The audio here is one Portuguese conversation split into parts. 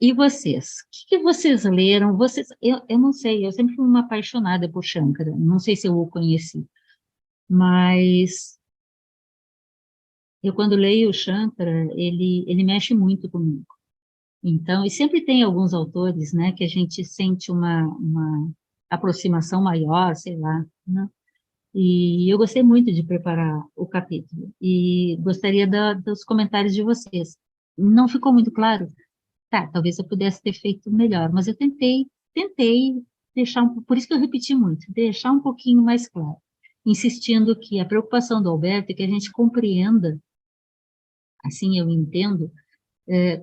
E vocês? O que vocês leram? Eu não sei, eu sempre fui uma apaixonada por Shankara. Não sei se eu o conheci, mas eu, quando leio o Shankara, ele mexe muito comigo. Então, e sempre tem alguns autores, né, que a gente sente uma aproximação maior, sei lá, né? E eu gostei muito de preparar o capítulo e gostaria dos comentários de vocês. Não ficou muito claro? Tá, talvez eu pudesse ter feito melhor, mas eu tentei deixar por isso que eu repeti muito, deixar um pouquinho mais claro, insistindo que a preocupação do Alberto é que a gente compreenda, assim eu entendo,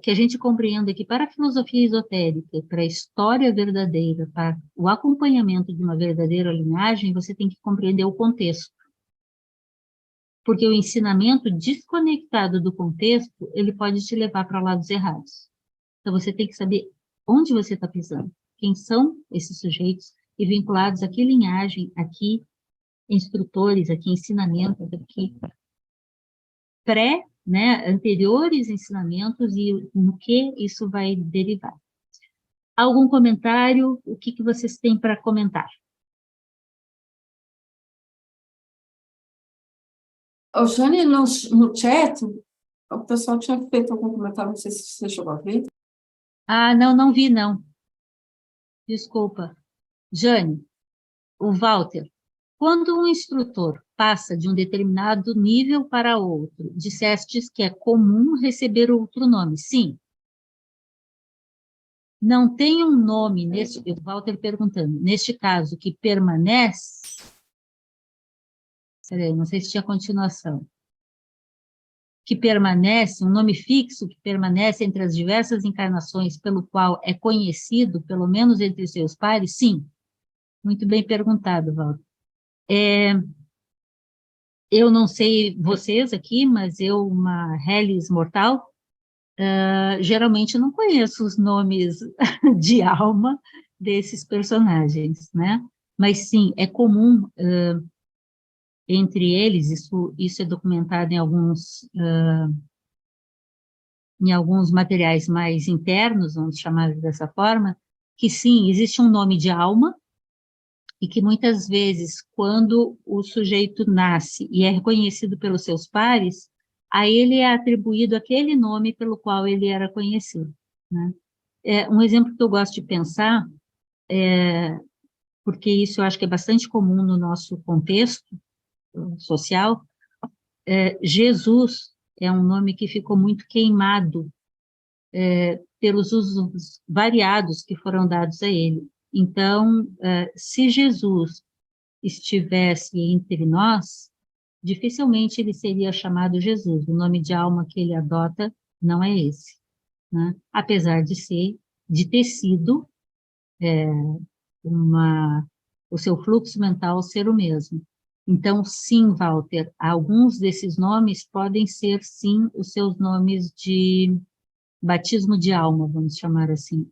que a gente compreenda que para a filosofia esotérica, para a história verdadeira, para o acompanhamento de uma verdadeira linhagem, você tem que compreender o contexto. Porque o ensinamento desconectado do contexto, ele pode te levar para lados errados. Então, você tem que saber onde você está pisando, quem são esses sujeitos, e vinculados a que linhagem, aqui, instrutores, aqui, ensinamentos, aqui, né, anteriores ensinamentos e no que isso vai derivar. Algum comentário? O que vocês têm para comentar? Ô, Jane, no chat, o pessoal tinha feito algum comentário, não sei se você chegou a ver. Ah, não vi, não. Desculpa. Jane, o Walter, quando um instrutor passa de um determinado nível para outro, dissestes que é comum receber outro nome. Sim. Não tem um nome, o Walter perguntando, neste caso, que permanece. Peraí, não sei se tinha continuação. Que permanece, um nome fixo que permanece entre as diversas encarnações, pelo qual é conhecido, pelo menos entre seus pares? Sim. Muito bem perguntado, Walter. Eu não sei vocês aqui, mas eu, uma Hellis mortal, geralmente não conheço os nomes de alma desses personagens, né? Mas sim, é comum entre eles, isso é documentado em alguns materiais mais internos, vamos chamar dessa forma, que sim, existe um nome de alma, e que muitas vezes, quando o sujeito nasce e é reconhecido pelos seus pares, a ele é atribuído aquele nome pelo qual ele era conhecido, né? Um exemplo que eu gosto de pensar, porque isso eu acho que é bastante comum no nosso contexto social, Jesus é um nome que ficou muito queimado pelos usos variados que foram dados a ele. Então, se Jesus estivesse entre nós, dificilmente ele seria chamado Jesus. O nome de alma que ele adota não é esse, né? Apesar de ter sido uma, o seu fluxo mental ser o mesmo. Então, sim, Walter, alguns desses nomes podem ser, sim, os seus nomes de batismo de alma, vamos chamar assim.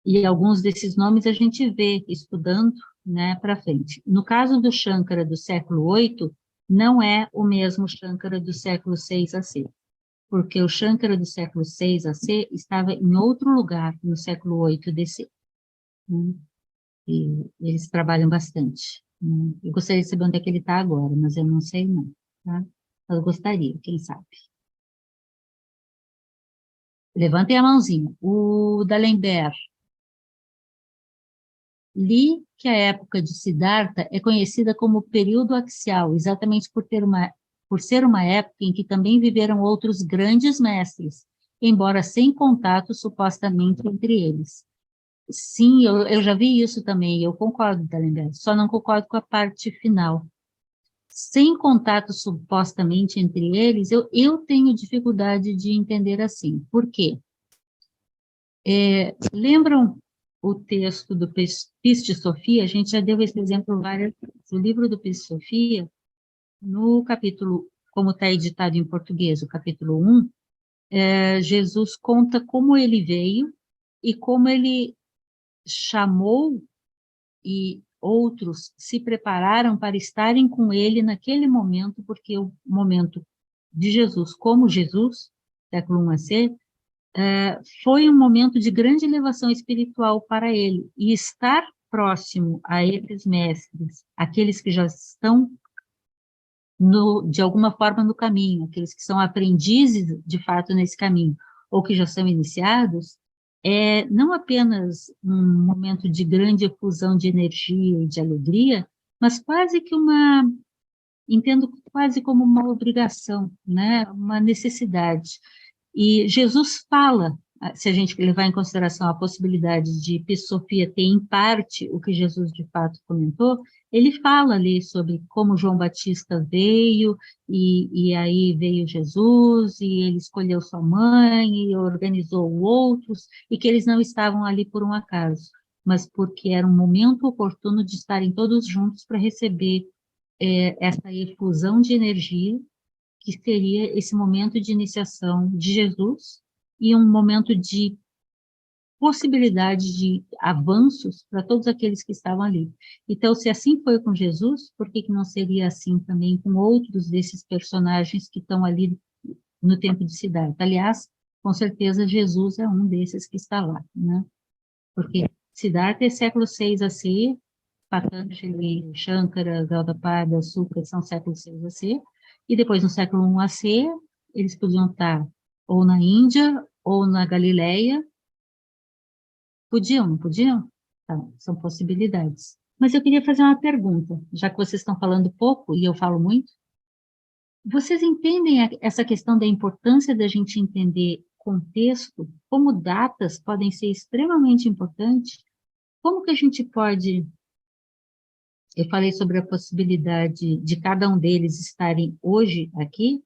E alguns desses nomes a gente vê estudando, né, para frente. No caso do Shankara do século VIII, não é o mesmo Shankara do século VI AC, porque o Shankara do século VI AC estava em outro lugar no século VIII DC. Né? E eles trabalham bastante. Né? Eu gostaria de saber onde é que ele está agora, mas eu não sei não. Tá? Eu gostaria, quem sabe. Levantem a mãozinha. O D'Alembert. Li que a época de Siddhartha é conhecida como período axial, exatamente por ser uma época em que também viveram outros grandes mestres, embora sem contato supostamente entre eles. Sim, eu já vi isso também, eu concordo, D'Alembert, só não concordo com a parte final. Sem contato supostamente entre eles, eu tenho dificuldade de entender assim. Por quê? Lembram o texto do Piste Sofia? A gente já deu esse exemplo várias vezes. O livro do Piste Sofia, no capítulo, como está editado em português, o capítulo 1, Jesus conta como ele veio e como ele chamou e outros se prepararam para estarem com ele naquele momento, porque o momento de Jesus, como Jesus, século 1 AC, foi um momento de grande elevação espiritual para ele, e estar próximo a esses mestres, aqueles que já estão, de alguma forma, no caminho, aqueles que são aprendizes, de fato, nesse caminho, ou que já são iniciados, é não apenas um momento de grande efusão de energia e de alegria, mas quase que entendo quase como uma obrigação, né? Uma necessidade. E Jesus fala, se a gente levar em consideração a possibilidade de Epi-Sofia ter em parte o que Jesus de fato comentou, ele fala ali sobre como João Batista veio, e aí veio Jesus, e ele escolheu sua mãe, e organizou outros, e que eles não estavam ali por um acaso, mas porque era um momento oportuno de estarem todos juntos para receber essa efusão de energia, que seria esse momento de iniciação de Jesus, e um momento de possibilidade de avanços para todos aqueles que estavam ali. Então, se assim foi com Jesus, por que não seria assim também com outros desses personagens que estão ali no tempo de Siddhartha? Aliás, com certeza Jesus é um desses que está lá, né? Porque Siddhartha é século 6 a.C., Patanjali, Shankara, Gaudapada, Sukha são século 6 a.C., e depois no século 1 a.C., eles podiam estar ou na Índia ou na Galileia. Podiam, não podiam? Tá, são possibilidades. Mas eu queria fazer uma pergunta, já que vocês estão falando pouco e eu falo muito. Vocês entendem essa questão da importância da gente entender contexto, como datas podem ser extremamente importantes? Como que a gente pode... Eu falei sobre a possibilidade de cada um deles estarem hoje aqui.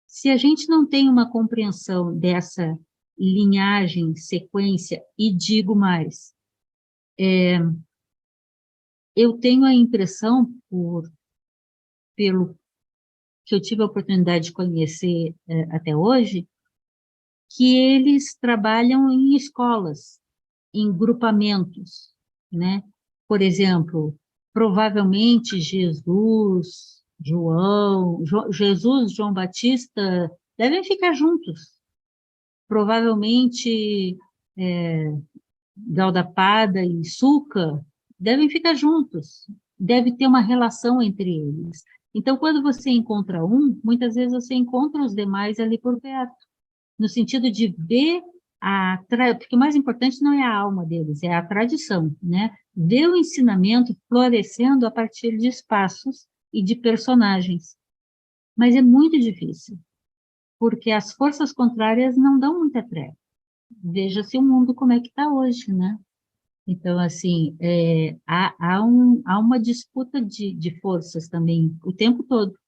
Se a gente não tem uma compreensão dessa linhagem, sequência, e digo mais, eu tenho a impressão, pelo que eu tive a oportunidade de conhecer até hoje, que eles trabalham em escolas, em grupamentos, né? Por exemplo, provavelmente Jesus, João Batista, devem ficar juntos. Provavelmente Gaudapada e Sukha devem ficar juntos. Deve ter uma relação entre eles. Então, quando você encontra um, muitas vezes você encontra os demais ali por perto, no sentido de ver porque o mais importante não é a alma deles, é a tradição, né? Ver o ensinamento florescendo a partir de espaços e de personagens. Mas é muito difícil, porque as forças contrárias não dão muita trégua. Veja-se o mundo como é que está hoje, né? Então, assim, há uma disputa de forças também o tempo todo.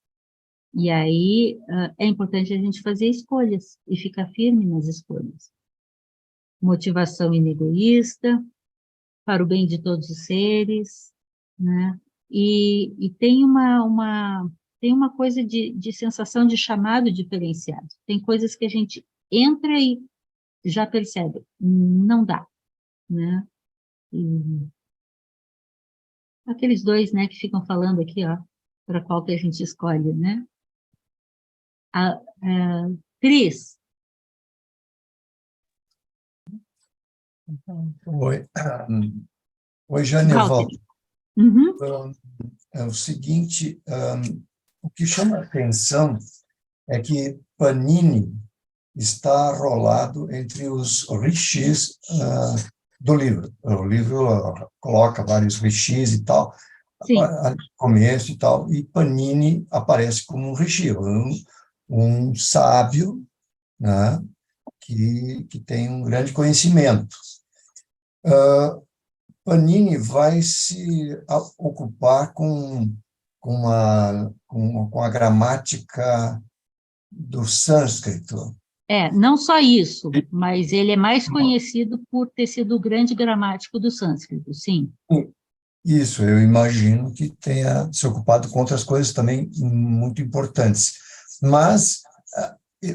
E aí é importante a gente fazer escolhas e ficar firme nas escolhas. Motivação inegoísta, para o bem de todos os seres, né? E tem tem uma coisa de sensação de chamado diferenciado. Tem coisas que a gente entra e já percebe, não dá, né? E aqueles dois, né, que ficam falando aqui, ó, para qual que a gente escolhe, né? Cris. Oi, oi, Jane, eu Walter. volto. Uhum. É o seguinte, o que chama a atenção é que Panini está arrolado entre os rishis do livro. O livro coloca vários rishis e tal, Sim. no começo e tal, e Panini aparece como um rishi, um sábio, né, que tem um grande conhecimento. Panini vai se ocupar com a gramática do sânscrito. Não só isso, mas ele é mais conhecido por ter sido o grande gramático do sânscrito, sim. Isso, eu imagino que tenha se ocupado com outras coisas também muito importantes. Mas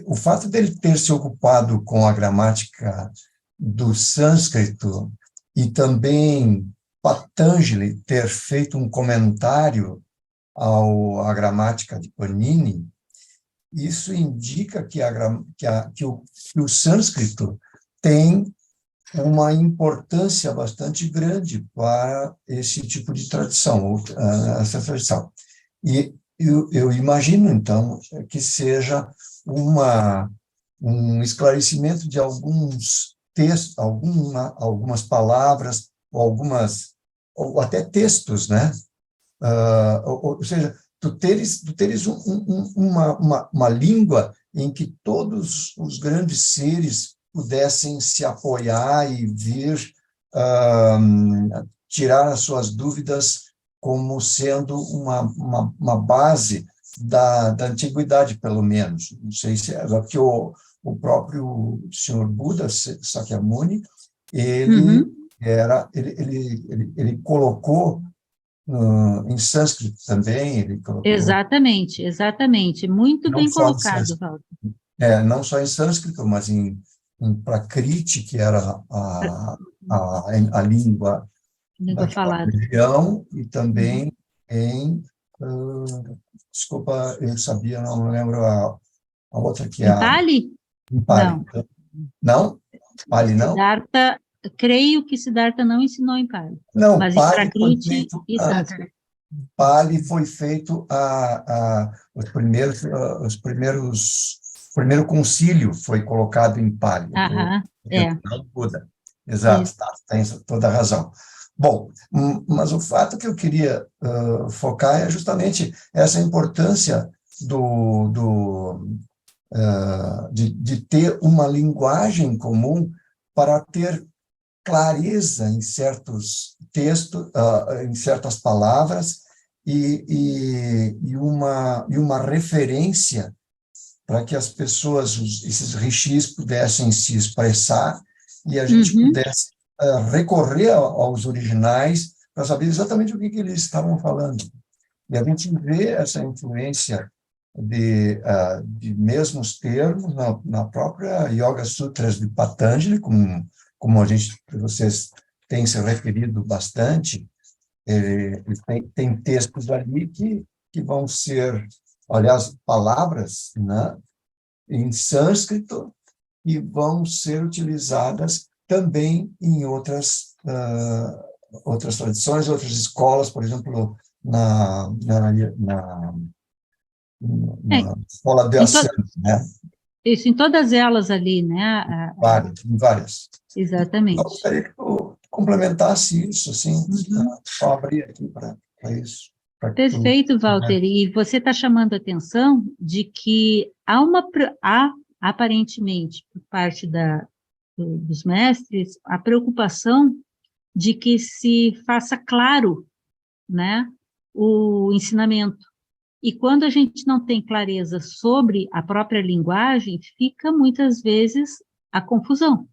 o fato dele ter se ocupado com a gramática do sânscrito e também Patanjali ter feito um comentário à gramática de Panini, isso indica que o sânscrito tem uma importância bastante grande para esse tipo de tradição, essa tradição. E eu imagino, então, que seja um esclarecimento de alguns textos, algumas palavras, ou até textos, né? Ou seja, tu teres uma língua em que todos os grandes seres pudessem se apoiar e vir tirar as suas dúvidas como sendo uma base da antiguidade, pelo menos. Não sei se é porque o próprio senhor Buda, Sakyamuni, ele colocou em sânscrito também, ele colocou Exatamente, exatamente. Muito não bem só em colocado, sânscrito, Walter. não só em sânscrito, mas em Prakriti, que era a língua Língua daquela falada. região, e também em, desculpa, eu sabia, não lembro a outra, que é Em a Pali? em Pali. Não. Não? Pali não? Siddhartha, creio que Siddhartha não ensinou em Pali, Não, mas em Pali foi Prakriti feito e Sânscrito. Pali foi feito o primeiro concílio foi colocado em Pali, Aham, é, não Buda. Exato, isso. tem toda a razão. Bom, mas o fato que eu queria focar é justamente essa importância de ter uma linguagem comum para ter clareza em certos textos, em certas palavras, e uma referência para que as pessoas, esses rishis, pudessem se expressar e a gente pudesse recorrer aos originais para saber exatamente o que eles estavam falando. E a gente vê essa influência de mesmos termos na própria Yoga Sutras de Patanjali, como vocês têm se referido bastante. Tem textos ali que vão ser, aliás, palavras, né, em sânscrito, e vão ser utilizadas também em outras tradições, outras escolas, por exemplo, na, na, na, É, na escola de em to, Ascent, né? isso, em todas elas ali, né? Várias. Eu Exatamente. gostaria que tu complementasse isso, assim, Uhum. só abrir aqui para isso, para que tu... Perfeito, Walter. E você está chamando a atenção de que há aparentemente, por parte dos mestres, a preocupação de que se faça claro, né, o ensinamento. E quando a gente não tem clareza sobre a própria linguagem, fica muitas vezes a confusão.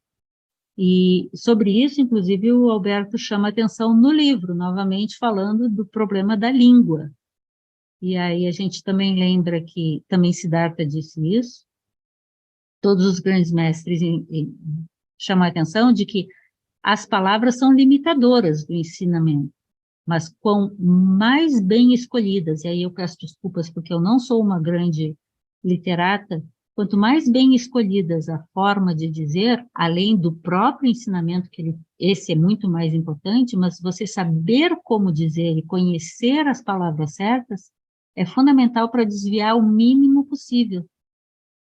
E sobre isso, inclusive, o Alberto chama atenção no livro, novamente falando do problema da língua. E aí a gente também lembra que também Siddhartha disse isso, todos os grandes mestres chamam a atenção de que as palavras são limitadoras do ensinamento, mas quão mais bem escolhidas, e aí eu peço desculpas porque eu não sou uma grande literata, quanto mais bem escolhidas a forma de dizer, além do próprio ensinamento, esse é muito mais importante, mas você saber como dizer e conhecer as palavras certas é fundamental para desviar o mínimo possível,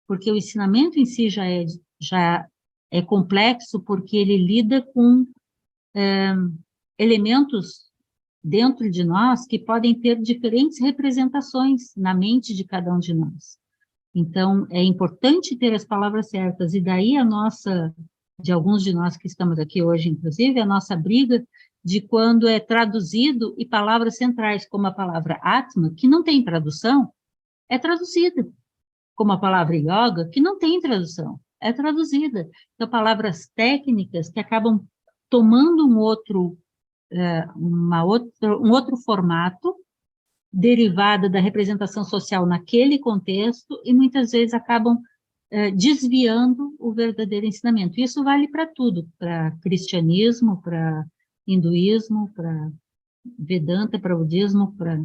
porque o ensinamento em si já é complexo, porque ele lida com elementos dentro de nós que podem ter diferentes representações na mente de cada um de nós. Então, é importante ter as palavras certas, e daí de alguns de nós que estamos aqui hoje, inclusive, a nossa briga de quando é traduzido e palavras centrais, como a palavra Atma, que não tem tradução, é traduzida, como a palavra Yoga, que não tem tradução, é traduzida. Então, palavras técnicas que acabam tomando um outro formato, derivada da representação social naquele contexto, e muitas vezes acabam desviando o verdadeiro ensinamento. Isso vale para tudo, para cristianismo, para hinduísmo, para Vedanta, para budismo, para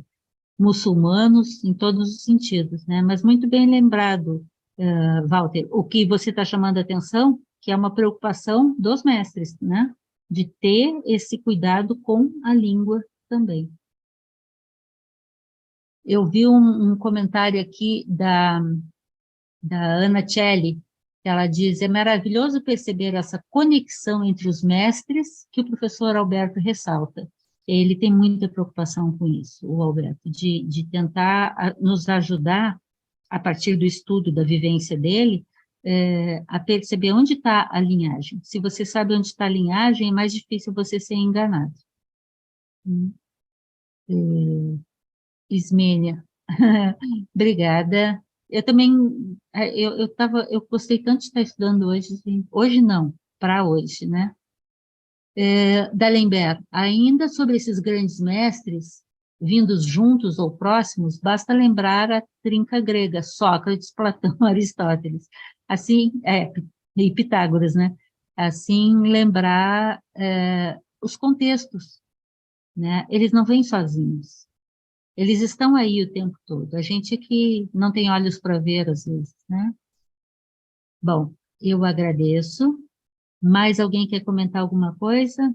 muçulmanos, em todos os sentidos, né? Mas muito bem lembrado, Walter, o que você está chamando a atenção, que é uma preocupação dos mestres, né? De ter esse cuidado com a língua também. Eu vi um comentário aqui da Ana Celli, que ela diz: é maravilhoso perceber essa conexão entre os mestres que o professor Alberto ressalta. Ele tem muita preocupação com isso, o Alberto, de tentar nos ajudar, a partir do estudo, da vivência dele, a perceber onde está a linhagem. Se você sabe onde está a linhagem, é mais difícil você ser enganado. Ismênia, obrigada. Eu também, eu gostei tanto de estar estudando hoje, assim, hoje não, para hoje, né? D'Alembert, ainda sobre esses grandes mestres, vindos juntos ou próximos, basta lembrar a trinca grega, Sócrates, Platão, Aristóteles. Assim, e Pitágoras, né? Assim, lembrar os contextos, né? Eles não vêm sozinhos. Eles estão aí o tempo todo. A gente que não tem olhos para ver, às vezes, né? Bom, eu agradeço. Mais alguém quer comentar alguma coisa?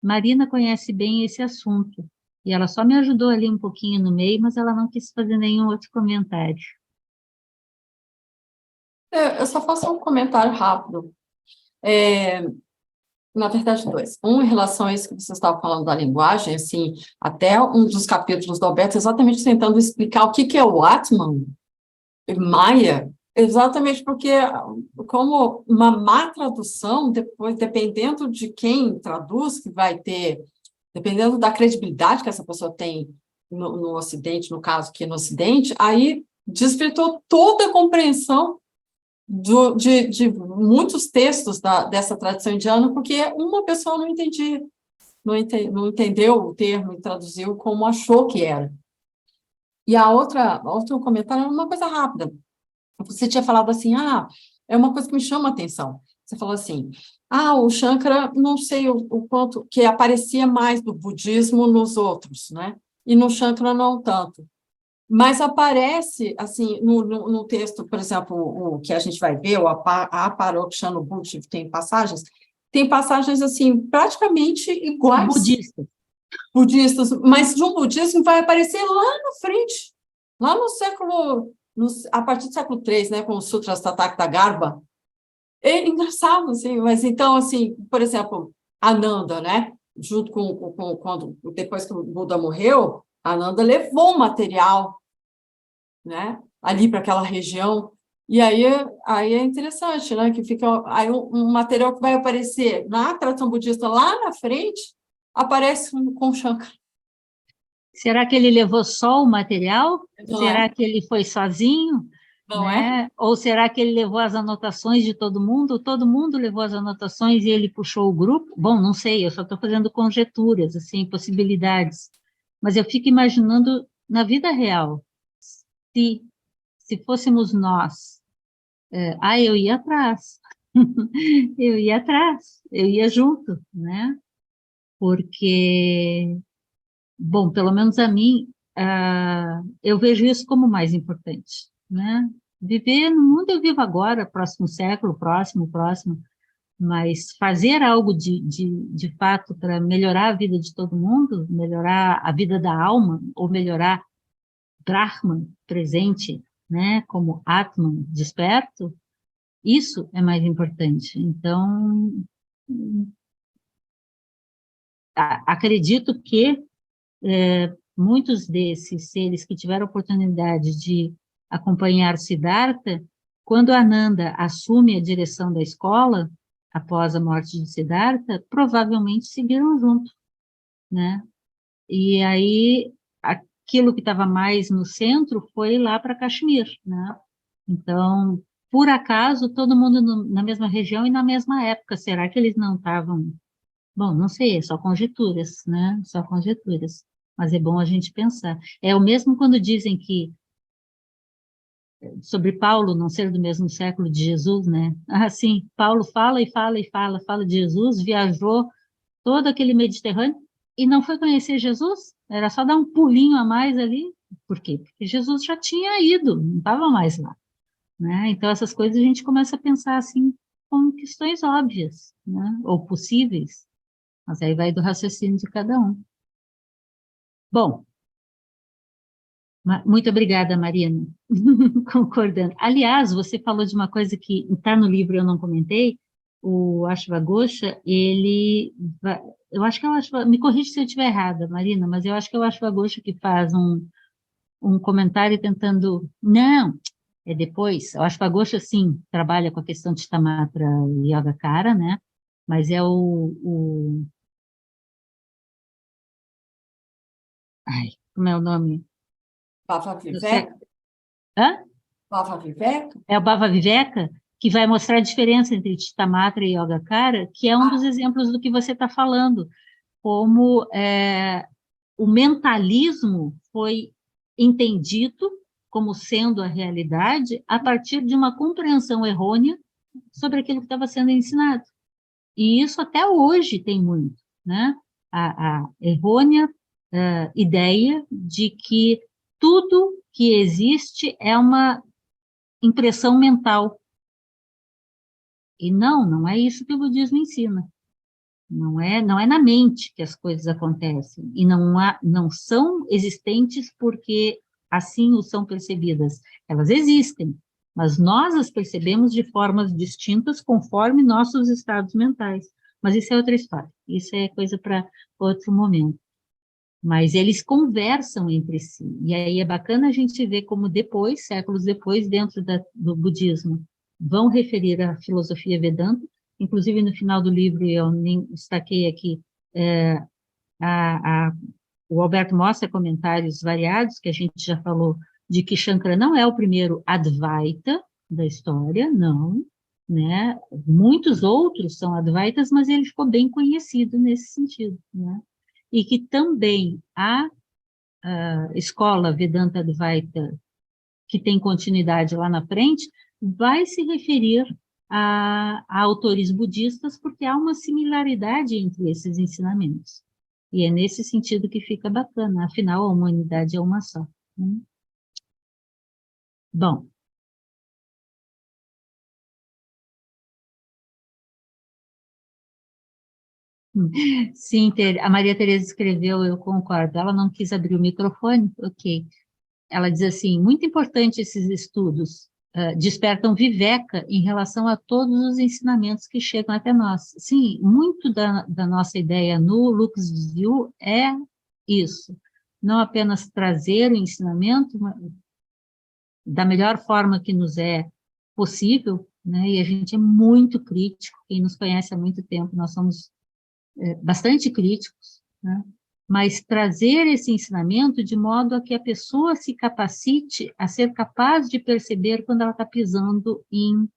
Marina conhece bem esse assunto. E ela só me ajudou ali um pouquinho no meio, mas ela não quis fazer nenhum outro comentário. Eu só faço um comentário rápido. Na verdade, dois. Um, em relação a isso que você estava falando da linguagem, assim, até um dos capítulos do Alberto, exatamente tentando explicar o que é o Atman, Maia, exatamente porque, como uma má tradução, depois, dependendo de quem traduz, que vai ter, dependendo da credibilidade que essa pessoa tem no Ocidente, no caso aqui no Ocidente, aí desvirtuou toda a compreensão de muitos textos dessa tradição indiana, porque uma pessoa não entendia, não entendeu o termo e traduziu como achou que era. E outro comentário é uma coisa rápida. Você tinha falado assim, é uma coisa que me chama a atenção. Você falou assim, o Shankara, não sei o quanto, que aparecia mais do budismo nos outros, né? E no Shankara não tanto. Mas aparece, assim, no texto, por exemplo, o que a gente vai ver, o Aparokshana-bhuti, tem passagens, assim, praticamente iguais, budistas, mas de um budismo vai aparecer lá na frente, lá a partir do século III, né, com o Sutras Tathagata Garbha. É engraçado, assim, mas então, assim, por exemplo, Ananda, né, junto depois que o Buda morreu, Ananda levou o material, né, ali para aquela região, e aí é interessante, né, que fica aí um material que vai aparecer na tradição budista lá na frente, aparece com Shankara. Será que ele levou só o material? Não Será é? que ele foi sozinho? Não Né? Ou será que ele levou as anotações de todo mundo? Todo mundo levou as anotações e ele puxou o grupo? Bom, não sei, eu só estou fazendo conjecturas, assim, possibilidades. Mas eu fico imaginando na vida real, se fôssemos nós, eu ia atrás, eu ia junto, né? Porque, bom, pelo menos a mim, eu vejo isso como mais importante, né? Viver no mundo eu vivo agora, próximo século, próximo, mas fazer algo de fato para melhorar a vida de todo mundo, melhorar a vida da alma, ou melhorar Brahman presente, né, como Atman desperto, isso é mais importante. Então, acredito que muitos desses seres que tiveram a oportunidade de acompanhar Siddhartha, quando Ananda assume a direção da escola, após a morte de Siddhartha, provavelmente seguiram junto, né? E aí, aquilo que estava mais no centro foi lá para Kashmir, né? Então, por acaso, todo mundo na mesma região e na mesma época, será que eles não estavam... Bom, não sei, é só conjecturas, né? Só conjecturas. Mas é bom a gente pensar. É o mesmo quando dizem que sobre Paulo não ser do mesmo século de Jesus, né? Sim, Paulo fala e fala e fala de Jesus, viajou todo aquele Mediterrâneo, e não foi conhecer Jesus? Era só dar um pulinho a mais ali? Por quê? Porque Jesus já tinha ido, não estava mais lá, né? Então, essas coisas a gente começa a pensar assim, como questões óbvias, né? Ou possíveis, mas aí vai do raciocínio de cada um. Bom, muito obrigada, Marina, concordando. Aliás, você falou de uma coisa que está no livro e eu não comentei, o Ashwagosha, eu acho que me corrija se eu estiver errada, Marina, mas eu acho que é o Ashwagosha que faz um comentário tentando, não, é depois, o Ashwagosha, sim, trabalha com a questão de Tamatra e Yogacara, né, mas é ai, como é o nome? Bhava Você- Viveka? Hã? Bhava Viveka? É o Bhava Viveka, que vai mostrar a diferença entre Chitamatra e Yogacara, que é um dos exemplos do que você está falando, como o mentalismo foi entendido como sendo a realidade a partir de uma compreensão errônea sobre aquilo que estava sendo ensinado. E isso até hoje tem muito, né? A errônea ideia de que tudo que existe é uma impressão mental. E não é isso que o budismo ensina. Não é na mente que as coisas acontecem. E não são existentes porque assim o são percebidas. Elas existem, mas nós as percebemos de formas distintas conforme nossos estados mentais. Mas isso é outra história. Isso é coisa para outro momento. Mas eles conversam entre si. E aí é bacana a gente ver como depois, séculos depois, dentro do budismo, vão referir a filosofia Vedanta. Inclusive, no final do livro, eu nem destaquei aqui, é, a, a, o Alberto mostra comentários variados, que a gente já falou, de que Shankara não é o primeiro Advaita da história, não, né? Muitos outros são Advaitas, mas ele ficou bem conhecido nesse sentido, né? E que também a escola Vedanta Advaita, que tem continuidade lá na frente, vai se referir a autores budistas, porque há uma similaridade entre esses ensinamentos. E é nesse sentido que fica bacana, afinal, a humanidade é uma só, né? Bom, sim, a Maria Tereza escreveu, eu concordo, ela não quis abrir o microfone, ok. Ela diz assim, muito importante esses estudos, despertam viveca em relação a todos os ensinamentos que chegam até nós. Sim, muito da nossa ideia no Lux View é isso, não apenas trazer o ensinamento da melhor forma que nos é possível, né, e a gente é muito crítico, quem nos conhece há muito tempo, nós somos bastante críticos, né? Mas trazer esse ensinamento de modo a que a pessoa se capacite a ser capaz de perceber quando ela está pisando em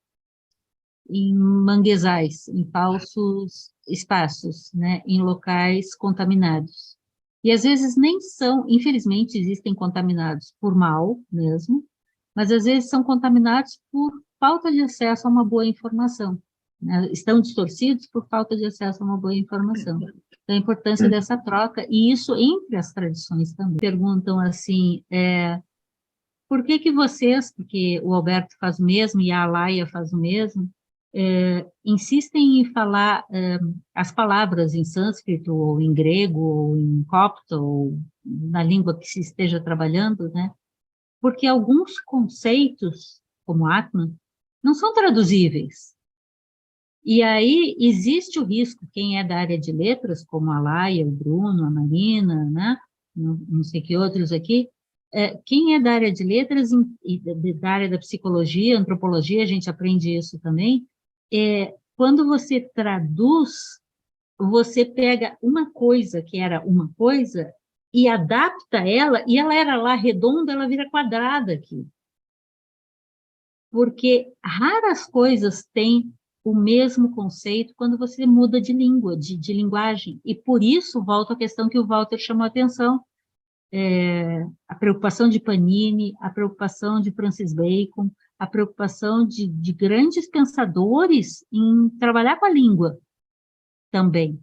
manguezais, em falsos espaços, né? Em locais contaminados. E às vezes nem são, infelizmente, existem contaminados por mal mesmo, mas às vezes são contaminados por falta de acesso a uma boa informação, né? Estão distorcidos por falta de acesso a uma boa informação. Então, a importância dessa troca, e isso entre as tradições também. Perguntam assim, por que que vocês, porque o Alberto faz o mesmo e a Alaia faz o mesmo, insistem em falar as palavras em sânscrito, ou em grego, ou em copto, ou na língua que se esteja trabalhando, né? Porque alguns conceitos, como Atman, não são traduzíveis. E aí existe o risco, quem é da área de letras, como a Laia, o Bruno, a Marina, né? Não sei que outros aqui, quem é da área de letras e da área da psicologia, antropologia, a gente aprende isso também, quando você traduz, você pega uma coisa que era uma coisa e adapta ela, e ela era lá redonda, ela vira quadrada aqui. Porque raras coisas têm o mesmo conceito quando você muda de língua, de linguagem. E por isso, volto à questão que o Walter chamou a atenção, a preocupação de Panini, a preocupação de Francis Bacon, a preocupação de grandes pensadores em trabalhar com a língua também.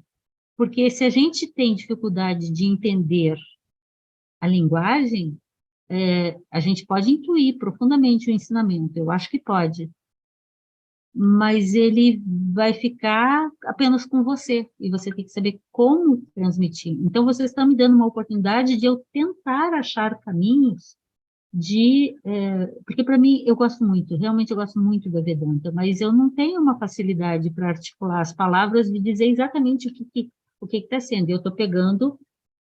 Porque se a gente tem dificuldade de entender a linguagem, a gente pode intuir profundamente o ensinamento, eu acho que pode, mas ele vai ficar apenas com você, e você tem que saber como transmitir. Então, vocês estão me dando uma oportunidade de eu tentar achar caminhos porque para mim, eu gosto muito, realmente eu gosto muito da Vedanta, mas eu não tenho uma facilidade para articular as palavras e dizer exatamente o que está sendo. Eu estou pegando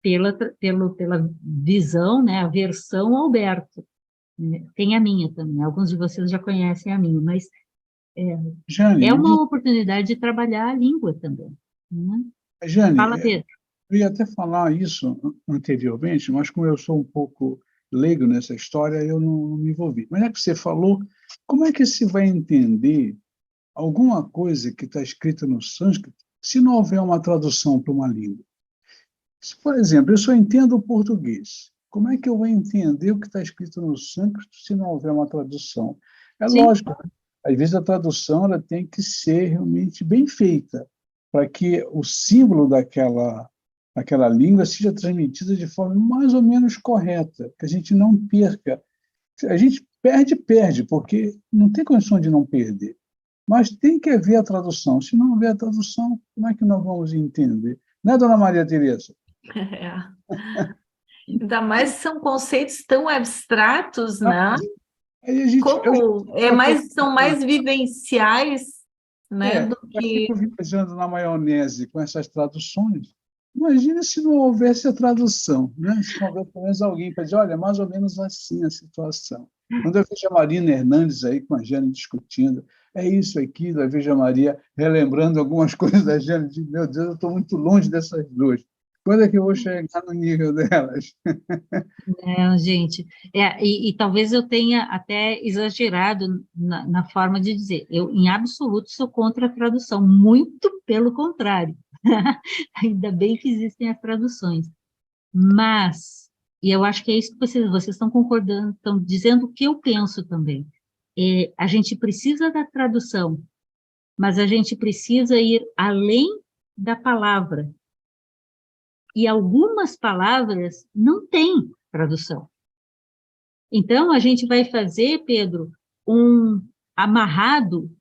pela visão, né, a versão Alberto. Né? Tem a minha também, alguns de vocês já conhecem a minha, mas Jane, é uma oportunidade de trabalhar a língua também. Né? Jane, Fala, Pedro. eu ia até falar isso anteriormente, mas como eu sou um pouco leigo nessa história, eu não me envolvi. Mas é que você falou, como é que se vai entender alguma coisa que está escrita no sânscrito se não houver uma tradução para uma língua? Se, por exemplo, eu só entendo o português, como é que eu vou entender o que está escrito no sânscrito se não houver uma tradução? É Sim. lógico, às vezes a tradução ela tem que ser realmente bem feita, para que o símbolo daquela língua seja transmitido de forma mais ou menos correta, que a gente não perca. A gente perde, porque não tem condição de não perder. Mas tem que haver a tradução. Se não houver a tradução, como é que nós vamos entender? Né, dona Maria Tereza? Ainda mais são conceitos tão abstratos, né? Aí a gente, São mais vivenciais, né, do eu que... fico viajando na maionese com essas traduções. Imagina se não houvesse a tradução, né? Se não houvesse pelo menos alguém para dizer, olha, mais ou menos assim a situação. Quando eu vejo a Marina Hernandes aí com a Jane discutindo, é isso, aquilo, eu vejo a Maria relembrando algumas coisas da Jane, eu digo, meu Deus, eu estou muito longe dessas duas. Quando é que eu vou chegar no nível delas? Gente, e talvez eu tenha até exagerado na forma de dizer. Eu, em absoluto, sou contra a tradução, muito pelo contrário. Ainda bem que existem as traduções. Mas, e eu acho que é isso que vocês estão concordando, estão dizendo o que eu penso também. A gente precisa da tradução, mas a gente precisa ir além da palavra. E algumas palavras não têm tradução. Então, a gente vai fazer, Pedro, um amarrado,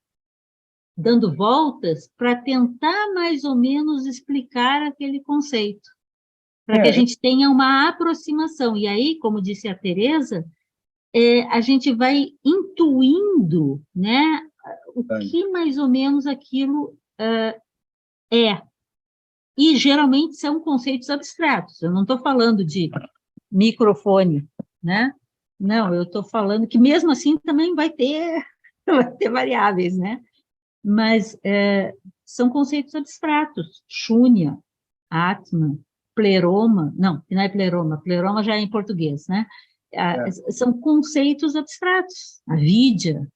dando voltas, para tentar mais ou menos explicar aquele conceito, para que a gente tenha uma aproximação. E aí, como disse a Tereza, a gente vai intuindo, né, o que mais ou menos aquilo é. E, geralmente, são conceitos abstratos. Eu não estou falando de microfone, né? Não, eu estou falando que, mesmo assim, também vai ter variáveis, né? Mas são conceitos abstratos. Shunya, Atman, pleroma, não é pleroma já é em português, né? São conceitos abstratos, a vidya,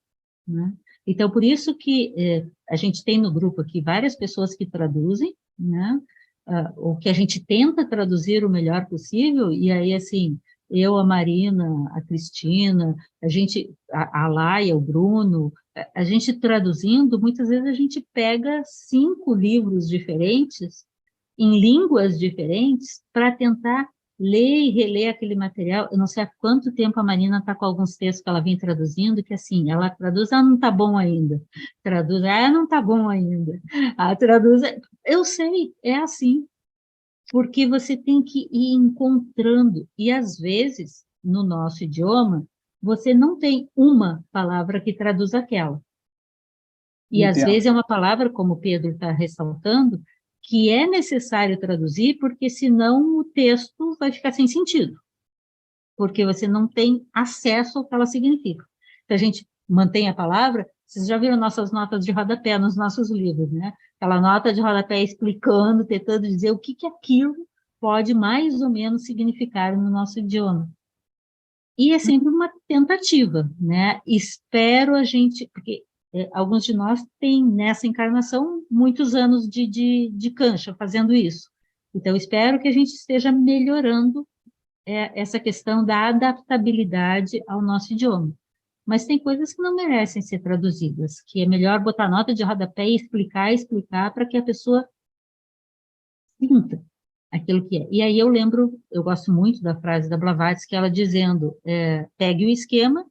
né? Então, por isso que a gente tem no grupo aqui várias pessoas que traduzem, né? O que a gente tenta traduzir o melhor possível, e aí, assim, eu, a Marina, a Cristina, a Laia, o Bruno, a gente traduzindo, muitas vezes a gente pega 5 livros diferentes, em línguas diferentes, para tentar ler e reler aquele material. Eu não sei há quanto tempo a Marina está com alguns textos que ela vem traduzindo, que assim, ela traduz, não está bom ainda. Traduz, não está bom ainda. Traduz, eu sei, é assim. Porque você tem que ir encontrando, e às vezes, no nosso idioma, você não tem uma palavra que traduz aquela. E às vezes é uma palavra, como o Pedro está ressaltando, que é necessário traduzir, porque senão o texto vai ficar sem sentido, porque você não tem acesso ao que ela significa. Se a gente mantém a palavra, vocês já viram nossas notas de rodapé nos nossos livros, né? Aquela nota de rodapé explicando, tentando dizer o que aquilo pode mais ou menos significar no nosso idioma. E é sempre uma tentativa, né? Espero a gente, porque alguns de nós têm nessa encarnação muitos anos de cancha fazendo isso. Então, espero que a gente esteja melhorando essa questão da adaptabilidade ao nosso idioma. Mas tem coisas que não merecem ser traduzidas, que é melhor botar nota de rodapé e explicar para que a pessoa sinta aquilo que é. E aí eu lembro, eu gosto muito da frase da Blavatsky, ela dizendo, pegue o esquema,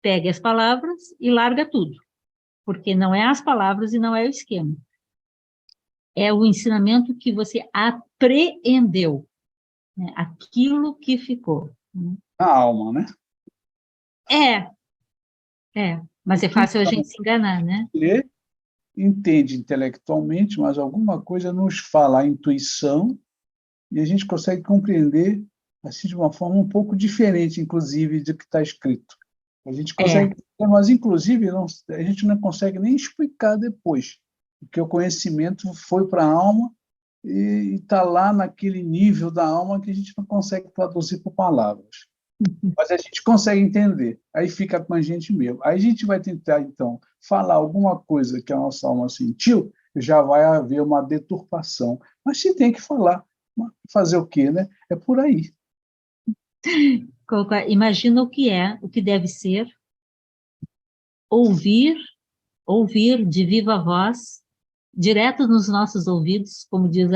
pegue as palavras e larga tudo, porque não é as palavras e não é o esquema. É o ensinamento que você apreendeu, né? Aquilo que ficou. A alma, né? Mas é fácil a Então, gente se enganar, né? lê, entende intelectualmente, mas alguma coisa nos fala a intuição e a gente consegue compreender assim de uma forma um pouco diferente, inclusive, do que está escrito. A gente consegue, mas inclusive a gente não consegue nem explicar depois, porque o conhecimento foi para a alma e está lá naquele nível da alma que a gente não consegue traduzir por palavras. Mas a gente consegue entender, aí fica com a gente mesmo. Aí a gente vai tentar, então, falar alguma coisa que a nossa alma sentiu, já vai haver uma deturpação. Mas se tem que falar, fazer o quê, né? É por aí. Imagina o que é, o que deve ser, ouvir de viva voz, direto nos nossos ouvidos, como diz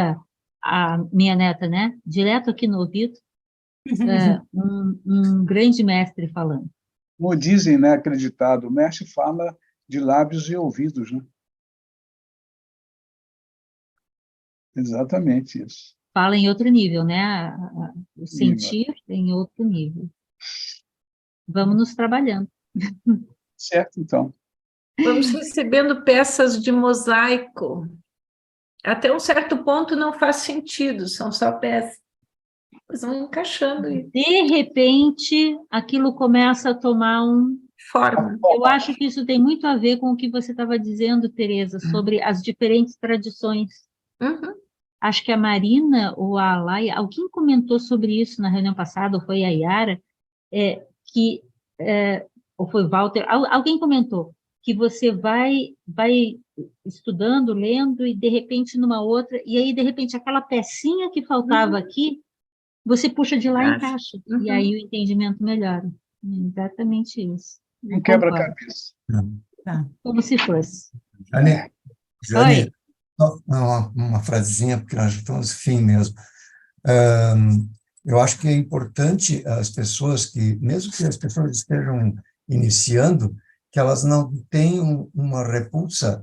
a minha neta, né? Direto aqui no ouvido, um grande mestre falando. Como dizem, né, acreditado, o mestre fala de lábios e ouvidos, né? Exatamente isso. Fala em outro nível, né? O sentir em outro nível. Vamos nos trabalhando. Certo, então. Vamos recebendo peças de mosaico. Até um certo ponto não faz sentido, são só peças. Mas vão encaixando e De repente, aquilo começa a tomar forma. Eu acho que isso tem muito a ver com o que você estava dizendo, Tereza, sobre as diferentes tradições. Uhum. Acho que a Marina ou a Alaia, alguém comentou sobre isso na reunião passada, ou foi a Yara, ou foi o Walter, alguém comentou que você vai estudando, lendo, e de repente numa outra, e aí de repente aquela pecinha que faltava aqui, você puxa de lá e encaixa, e aí o entendimento melhora. Exatamente isso. Um quebra-cabeça. Como se fosse. Jane, uma frasezinha, porque nós já estamos no fim mesmo. Eu acho que é importante as pessoas que, mesmo que as pessoas estejam iniciando, que elas não tenham uma repulsa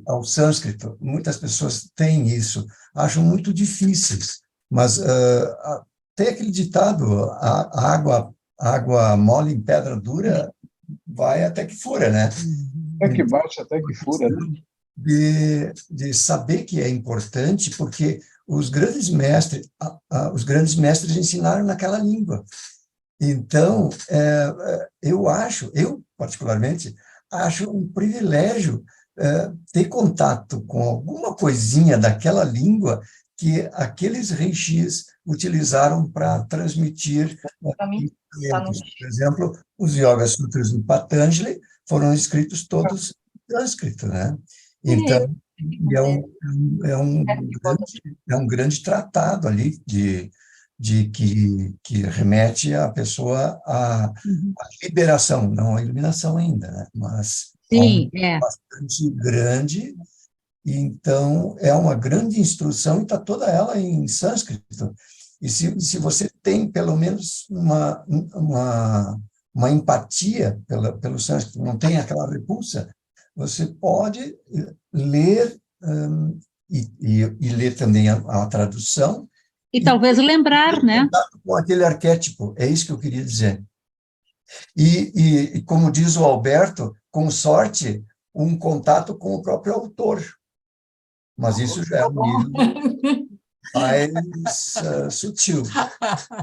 ao sânscrito. Muitas pessoas têm isso, acham muito difíceis, mas tem aquele ditado, a água mole em pedra dura vai até que fura, né? Até que bate, até que fura, né? De saber que é importante, porque os grandes mestres ensinaram naquela língua. Então, eu particularmente, acho um privilégio ter contato com alguma coisinha daquela língua que aqueles rishis utilizaram para transmitir ensinamentos. Por exemplo, os Yoga Sutras do Patanjali foram escritos todos em sânscrito, né? Então, é um grande tratado ali que remete a pessoa à liberação, não à iluminação ainda, né? Mas Sim, bastante grande. Então, é uma grande instrução e está toda ela em sânscrito. E se você tem, pelo menos, uma empatia pelo sânscrito, não tem aquela repulsa, você pode ler e ler também a tradução. E talvez lembrar, né? Com aquele arquétipo, é isso que eu queria dizer. E como diz o Alberto, com sorte, um contato com o próprio autor. Mas isso já é um nível mais sutil.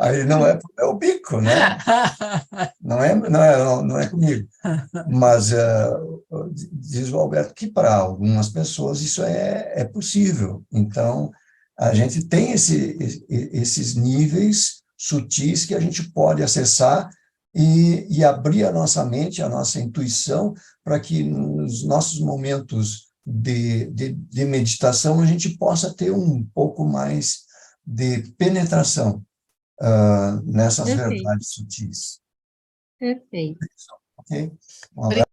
Aí não é o meu bico, né? Não é comigo. Mas diz o Alberto que para algumas pessoas isso é possível. Então, a gente tem esses níveis sutis que a gente pode acessar e abrir a nossa mente, a nossa intuição, para que nos nossos momentos de meditação a gente possa ter um pouco mais de penetração nessas verdades sutis. Perfeito. Ok? Um abraço.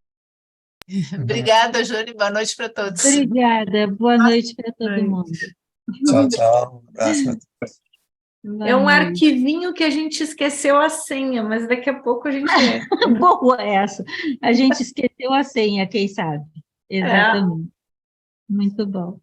Obrigada, Jônia, boa noite para todos. Obrigada, boa noite para todo noite. mundo. Tchau, tchau. Um abraço pra Boa É um noite. arquivinho que a gente esqueceu a senha, mas daqui a pouco a gente Boa essa. A gente esqueceu a senha, quem sabe? Exatamente. Muito bom.